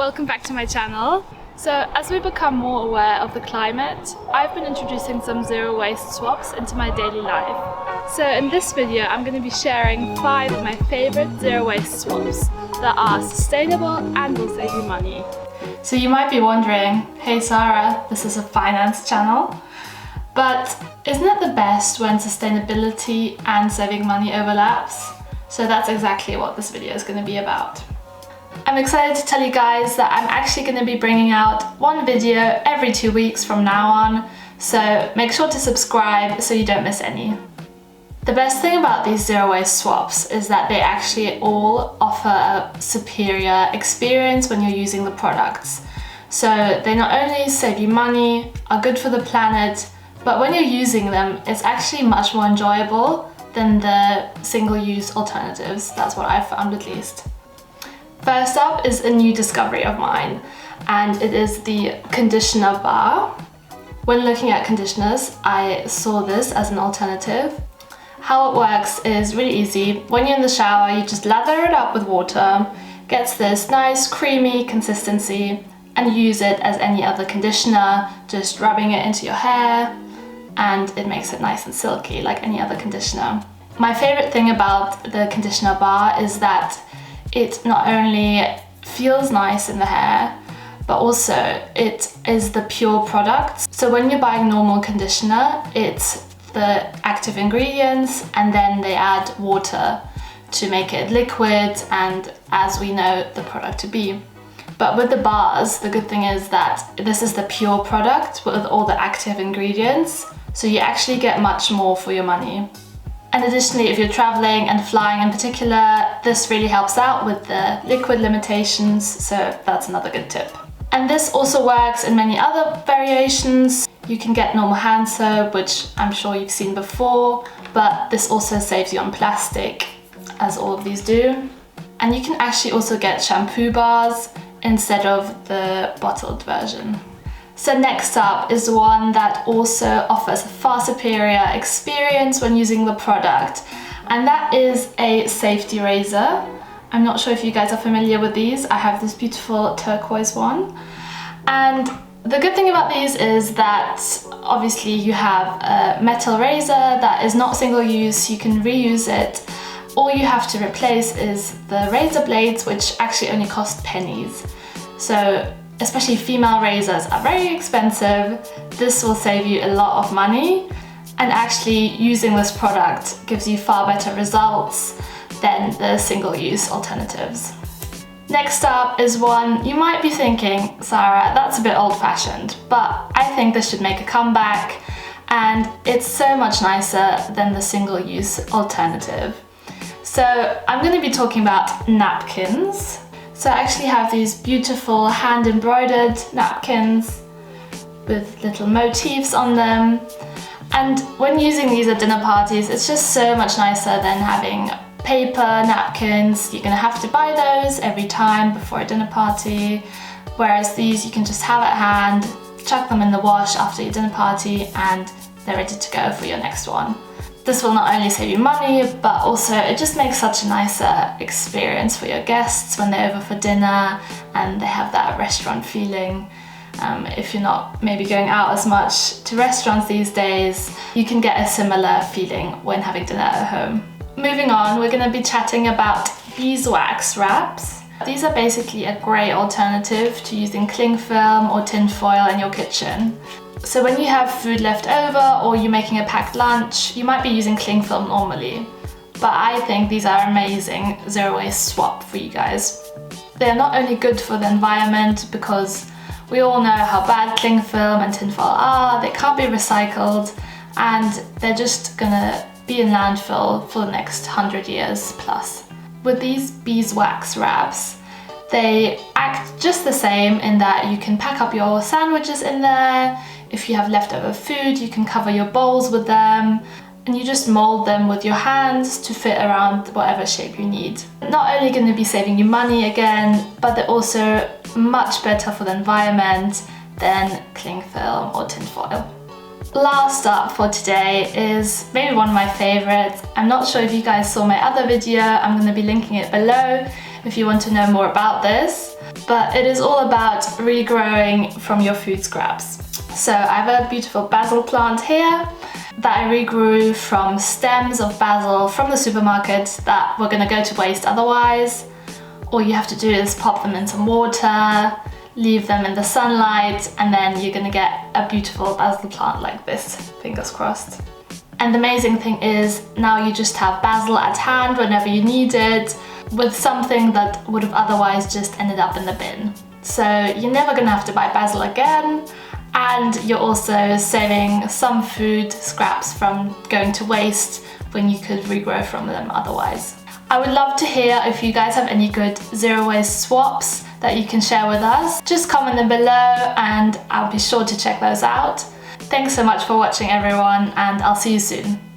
welcome back to my channel. So as we become more aware of the climate, I've been introducing some zero waste swaps into my daily life. So in this video I'm going to be sharing 5 of my favorite zero waste swaps that are sustainable and will save you money. So you might be wondering, hey Sarah, this is a finance channel, but isn't it the best when sustainability and saving money overlaps? So that's exactly what this video is going to be about. I'm excited to tell you guys that I'm actually going to be bringing out one video every 2 weeks from now on, so make sure to subscribe so you don't miss any. The best thing about these zero waste swaps is that they actually all offer a superior experience when you're using the products. So they not only save you money, are good for the planet, but when you're using them, it's actually much more enjoyable than the single-use alternatives. That's what I've found at least. First up is a new discovery of mine, and it is the conditioner bar. When looking at conditioners, I saw this as an alternative. How it works is really easy. When you're in the shower, you just lather it up with water, gets this nice creamy consistency, and use it as any other conditioner, just rubbing it into your hair, and it makes it nice and silky like any other conditioner. My favorite thing about the conditioner bar is that it not only feels nice in the hair, but also it is the pure product. So when you're buying normal conditioner, it's the active ingredients and then they add water to make it liquid and, as we know, the product to be. But with the bars, the good thing is that this is the pure product with all the active ingredients, so you actually get much more for your money. And additionally, if you're traveling and flying in particular, this really helps out with the liquid limitations, so that's another good tip. And this also works in many other variations. You can get normal hand soap, which I'm sure you've seen before, but this also saves you on plastic, as all of these do. And you can actually also get shampoo bars instead of the bottled version. So next up is one that also offers a far superior experience when using the product, and that is a safety razor. I'm not sure if you guys are familiar with these. I have this beautiful turquoise one, and the good thing about these is that obviously you have a metal razor that is not single use, you can reuse it. All you have to replace is the razor blades, which actually only cost pennies. So especially female razors are very expensive. This will save you a lot of money, and actually using this product gives you far better results than the single-use alternatives. Next up is one you might be thinking, Sarah, that's a bit old-fashioned, but I think this should make a comeback, and it's so much nicer than the single-use alternative. So I'm going to be talking about napkins. So I actually have these beautiful hand-embroidered napkins with little motifs on them. And when using these at dinner parties, it's just so much nicer than having paper napkins. You're gonna have to buy those every time before a dinner party, whereas these you can just have at hand, chuck them in the wash after your dinner party, and they're ready to go for your next one. This will not only save you money, but also it just makes such a nicer experience for your guests when they're over for dinner and they have that restaurant feeling. If you're not maybe going out as much to restaurants these days, you can get a similar feeling when having dinner at home. Moving on, we're going to be chatting about beeswax wraps. These are basically a great alternative to using cling film or tin foil in your kitchen. So when you have food left over or you're making a packed lunch, you might be using cling film normally. But I think these are amazing zero waste swap for you guys. They're not only good for the environment, because we all know how bad cling film and tin foil are, they can't be recycled, and they're just gonna be in landfill for the next 100 years plus. With these beeswax wraps, they act just the same in that you can pack up your sandwiches in there. If you have leftover food, you can cover your bowls with them, and you just mold them with your hands to fit around whatever shape you need. Not only going to be saving you money again, but they're also much better for the environment than cling film or tin foil. Last up for today is maybe one of my favorites. I'm not sure if you guys saw my other video, I'm going to be linking it below. if you want to know more about this. But it is all about regrowing from your food scraps. So I have a beautiful basil plant here that I regrew from stems of basil from the supermarket that were gonna go to waste otherwise. All you have to do is pop them in some water, leave them in the sunlight, and then you're gonna get a beautiful basil plant like this, fingers crossed. And the amazing thing is now you just have basil at hand whenever you need it, with something that would have otherwise just ended up in the bin. So you're never gonna have to buy basil again, and you're also saving some food scraps from going to waste when you could regrow from them otherwise. I would love to hear if you guys have any good zero waste swaps that you can share with us. Just comment them below and I'll be sure to check those out. Thanks so much for watching everyone, and I'll see you soon.